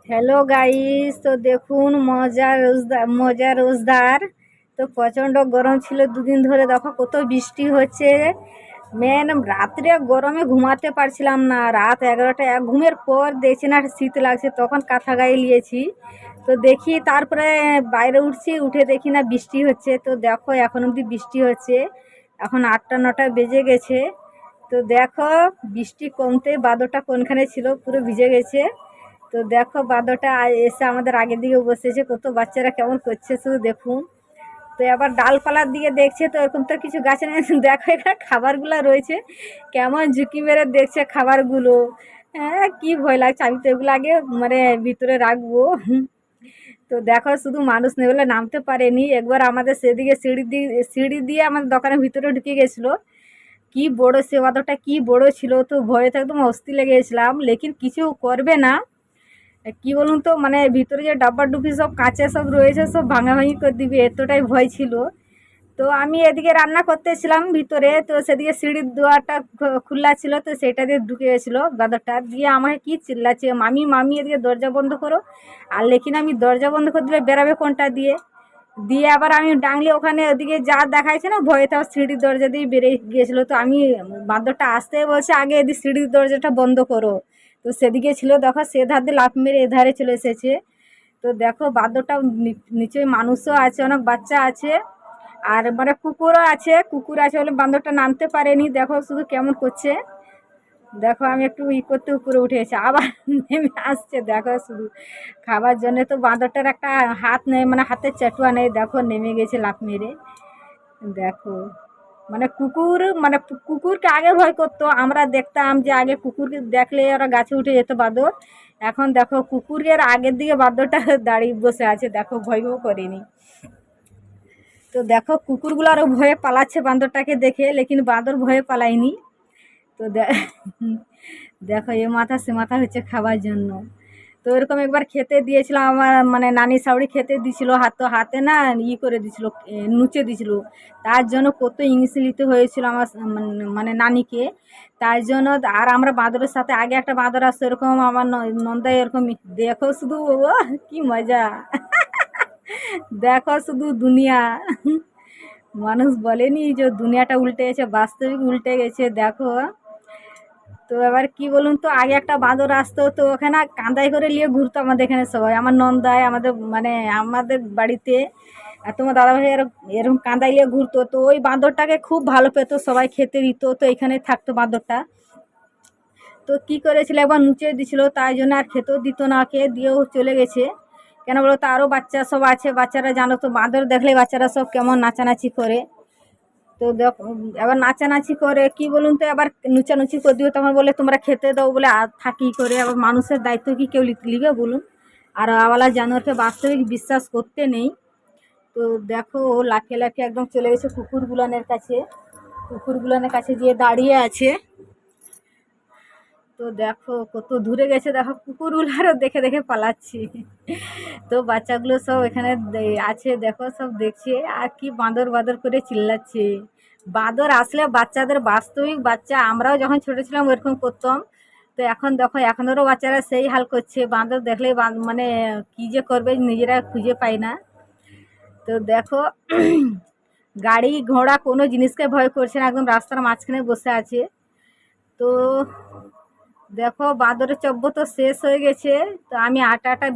Hello guys, তো দেখুন মজা রোজদার। তো প্রচণ্ড গরম ছিল দুদিন ধরে, দেখো কত বৃষ্টি হচ্ছে। রাত্রে গরমে ঘুমাতে পারছিলাম না। রাত 11টা ঘুমের পর দেখছি না শীত লাগছে, তখন কাঁথা গায়ে নিয়েছি। তো দেখি তারপরে বাইরে উঠছি, উঠে দেখি না বৃষ্টি হচ্ছে। তো দেখো এখন অবধি বৃষ্টি হচ্ছে, এখন 8টা 9টা বেজে গেছে। তো দেখো বৃষ্টি কমতে বাদরটা কোনখানে ছিল, পুরো ভিজে গেছে। তো দেখো বাঁদরটা এসে আমাদের আগের দিকে বসেছে, কত বাচ্চারা কেমন করছে শুধু দেখুন। তো আবার ডালপালার দিকে দেখছে, তো এরকম তো কিছু গাছে নেই। দেখো এখানে খাবারগুলো রয়েছে, কেমন ঝুঁকি মেরে দেখছে খাবারগুলো। হ্যাঁ, কি ভয় লাগছে, আমি তো এগুলো আগে ভিতরে রাখবো। তো দেখো শুধু মানুষ নেই বলে নামতে পারেনি। একবার আমাদের সেদিকে সিঁড়ি দিয়ে আমাদের দোকানের ভিতরে ঢুকে গেছিলো। কি বড় সে বাঁদরটা, কি বড় ছিল, তো ভয়ে তো একদম অস্থির লেগে গেছিলাম, লেকিন কিছু করবে না। কি বলুন তো, ভিতরে যে ডাব্বা ডুবি সব কাঁচা সব রয়েছে, সব ভাঙাভাঙি করে দিবে, এতটাই ভয় ছিল। তো আমি এদিকে রান্না করতেছিলাম ভিতরে, তো সেদিকে সিঁড়ির দুয়ারটা খোলা ছিল, তো সেটা দিয়ে ঢুকে গেছিলো বাঁদরটা। দিয়ে আমাকে কি চিল্লাচ্ছে, মামি মামি এদিকে দরজা বন্ধ করো। আর লেকিন আমি দরজা বন্ধ করে দিলে বেরাবে কোনটা দিয়ে। দিয়ে আবার আমি ডাংলি ওখানে ওদিকে যা দেখাইছে না, ভয়েতে আবার সিঁড়ির দরজা দিয়ে বেরিয়ে গিয়েছিলো। তো আমি বাঁদরটা আসতে বলছে আগে এদিকে সিঁড়ির দরজাটা বন্ধ করো। তো সেদিকে ছিল, দেখো সে ধার দিয়ে লাফ মেরে এধারে চলে এসেছে। তো দেখো বাঁদরটা নিচে মানুষও আছে, অনেক বাচ্চা আছে। আর কুকুরও আছে, কুকুর আছে বলে বাঁদরটা নামতে পারেনি। দেখো শুধু কেমন করছে। দেখো আমি একটু করতে উপরে উঠে এসে আবার নেমে আসছে। দেখো শুধু খাবার জন্য। তো বাঁদরটার একটা হাত নেই, হাতের চাটুয়া নেই, দেখো নেমে গেছে লাফ মেরে। দেখো কুকুরকে আগে ভয় করতো, আমরা দেখতাম যে আগে কুকুরকে দেখলে ওরা গাছে উঠে যেত বাঁদর। এখন দেখো কুকুরের আগের দিকে বাঁদরটা দাঁড়িয়ে বসে আছে, দেখো ভয়ও করেনি। তো দেখো কুকুরগুলো আরও ভয়ে পালাচ্ছে বাঁদরটাকে দেখে, লেকিন বাঁদর ভয়ে পালায়নি। তো দেখো এ মাথা সে মাথা হচ্ছে খাবার জন্য। তো এরকম একবার খেতে দিয়েছিলাম, আমার নানি শাশুড়ি খেতে দিছিল, হাতে না করে দিছিল, নুচে দিছিল। তার জন্য কত ইংলিশ নিতে হয়েছিল আমার নানিকে। তার জন্য আর আমরা বাঁদরের সাথে আগে একটা বাঁদর আসতো এরকম, আমার নন্দাই এরকম। দেখো শুধু কি মজা। দেখো শুধু দুনিয়া। মানুষ বলেনি যে দুনিয়াটা উল্টে গেছে, বাস্তবিক উল্টে গেছে। দেখো তো এবার কি বলুন তো, আগে একটা বাঁদর আসতো, তো ওখানে কাঁদাই করে নিয়ে ঘুরতো আমাদের এখানে সবাই, আমার নন্দায় আমাদের আমাদের বাড়িতে। আর তোমার দাদাভাই এরকম কাঁদাই নিয়ে ঘুরতো। তো ওই বাঁদরটাকে খুব ভালো পেতো, সবাই খেতে দিত। তো এখানে থাকতো বাঁদরটা। তো কি করেছিল, একবার নুচে দিছিল, তাই জন্য আর খেতেও দিত না, খেয়ে দিয়েও চলে গেছে। কেন বলো তো, আরও বাচ্চা সব আছে, বাচ্চারা জানো তো বাঁদর দেখলে বাচ্চারা সব কেমন নাচানাচি করে। তো এবার নাচানাচি করে কি বলুন তো, আবার নুচানুচি করে দিও, তখন বলে তোমরা খেতে দাও বলে আর থাকি করে। আবার মানুষের দায়িত্ব কি কেউ লিবে বলুন। আর আওয়ালা জানোয়ারকে বাস্তবিক বিশ্বাস করতে নেই। তো দেখো ও লাফিয়ে লাফিয়ে একদম চলে গেছে কুকুরগুলানের কাছে, কুকুরগুলানের কাছে গিয়ে দাঁড়িয়ে আছে। তো দেখো কত দূরে গেছে, দেখো কুকুরগুলারও দেখে দেখে পালাচ্ছি। তো বাচ্চাগুলো সব এখানে আছে, দেখো সব দেখছে আর কি বাঁদর বাঁদর করে চিল্লাচ্ছে। বাঁদর আসলে বাচ্চাদের বাস্তবিক বাচ্চা, আমরাও যখন ছোট ছিলাম ওরকম করতাম। তো এখন দেখো এখনেরও বাচ্চারা সেই হাল করছে, বাঁদর দেখলেই কি যে করবে নিজেরা খুঁজে পায় না। তো দেখো গাড়ি ঘোড়া কোনো জিনিসকে ভয় করছে না, একদম রাস্তার মাঝখানে বসে আছে। তো দেখো বাঁদরের চব্য তো শেষ হয়ে গেছে। তো আমি আটাটা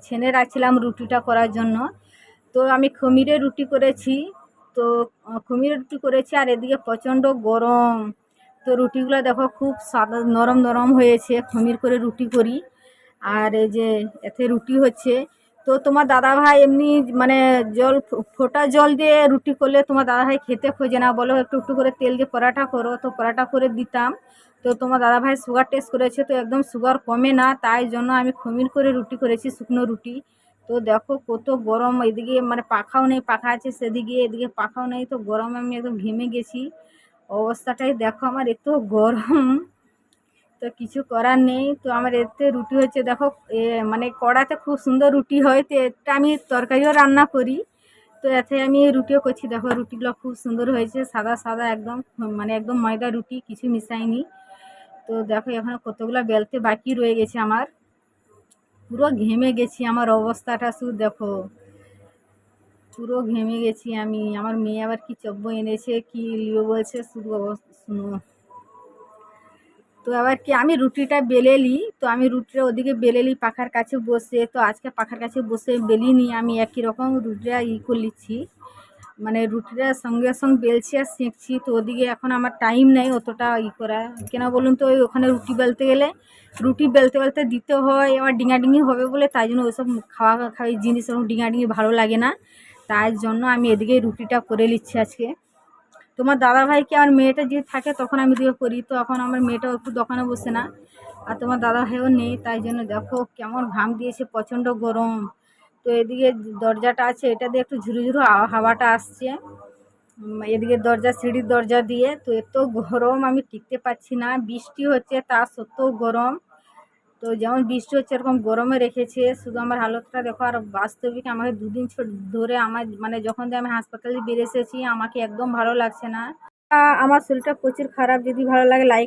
ছেনে রাখছিলাম রুটিটা করার জন্য। তো আমি খমিরে রুটি করেছি। তো খমিরে রুটি করেছি, আর এদিকে প্রচণ্ড গরম। তো রুটিগুলো দেখো খুব সাদা নরম নরম হয়েছে, খমির করে রুটি করি। আর এই যে এতে রুটি হচ্ছে। তো তোমার দাদাভাই এমনি ফোটা জল দিয়ে রুটি করলে তোমার দাদাভাই খেতে খোঁজে না, বলো একটু একটু করে তেল দিয়ে পরাঠা করো, তো পরাঠা করে দিতাম। তো তোমার দাদাভাই সুগার টেস্ট করেছে, তো একদম সুগার কমে না, তাই জন্য আমি খমির করে রুটি করেছি, শুকনো রুটি। তো দেখো কত গরম, এদিকে পাখাও নেই, পাখা আছে সেদিকে, এদিকে পাখাও নেই, তো গরমে আমি একদম ঘেমে গেছি। অবস্থাটাই দেখো আমার, এত গরম। তো কিছু করার নেই। তো আমার এতে রুটি হচ্ছে, দেখো কড়াতে খুব সুন্দর রুটি হয়, তো এটা আমি তরকারিও রান্না করি। তো এতে আমি রুটিও করছি, দেখো রুটিগুলো খুব সুন্দর হয়েছে, সাদা সাদা একদম, একদম ময়দা রুটি, কিছু মিশাইনি। তো দেখো এখানে কতগুলো বেলতে বাকি রয়ে গেছে আমার। পুরো ঘেমে গেছি, আমার অবস্থাটা শুধু দেখো, পুরো ঘেমে গেছি আমি। আমার মেয়ে আবার কি চব্য এনেছে, কি লিও বলছে, শুধু শুনো। তো আবার কি, আমি রুটিটা বেলেলি, তো আমি রুটিটা ওদিকে বেলেলি পাখার কাছে বসে, তো আজকে পাখার কাছে বসে বেলিনি, আমি একই রকম রুটিটা করে নিচ্ছি, মানে রুটিটা সঙ্গে সঙ্গে বেলছি আর সেঁকছি। তো ওদিকে এখন আমার টাইম নেই অতটা করা, কেন বলুন তো, ওই ওখানে রুটি বেলতে গেলে রুটি বেলতে বেলতে দিতে হয়, আবার ডিঙাডিঙি হবে বলে, তাই জন্য ওইসব খাওয়া খাওয়াই জিনিস ওরকম ডিঙাডিঙি ভালো লাগে না, তাই জন্য আমি এদিকে রুটিটা করে নিচ্ছি আজকে। তোমার দাদাভাইকে, আমার মেয়েটা যদি থাকে তখন আমি দিয়ে করি, তো এখন আমার মেয়েটাও একটু দোকানে বসে না, আর তোমার দাদাভাইও নেই, তাই জন্য দেখো কেমন ঘাম দিয়েছে, প্রচণ্ড গরম। তো এদিকে দরজাটা আছে, এটা দিয়ে একটু ঝুরু ঝুরু হাওয়াটা আসছে, এদিকে দরজা, সিঁড়ির দরজা দিয়ে, তো এত গরম আমি টিকতে পারছি না, বৃষ্টি হচ্ছে তা সত্ত্বেও গরম। তো যেমন বৃষ্টি হচ্ছে এরকম গরমে রেখেছে, শুধু আমার হালতটা দেখো। আর বাস্তবিক আমাকে দুদিন ধরে আমার মানে যখন দিয়ে আমি হাসপাতালে বেরিয়ে এসেছি, আমাকে একদম ভালো লাগছে না। আমার শরীরটা প্রচুর খারাপ। যদি ভালো লাগে লাইক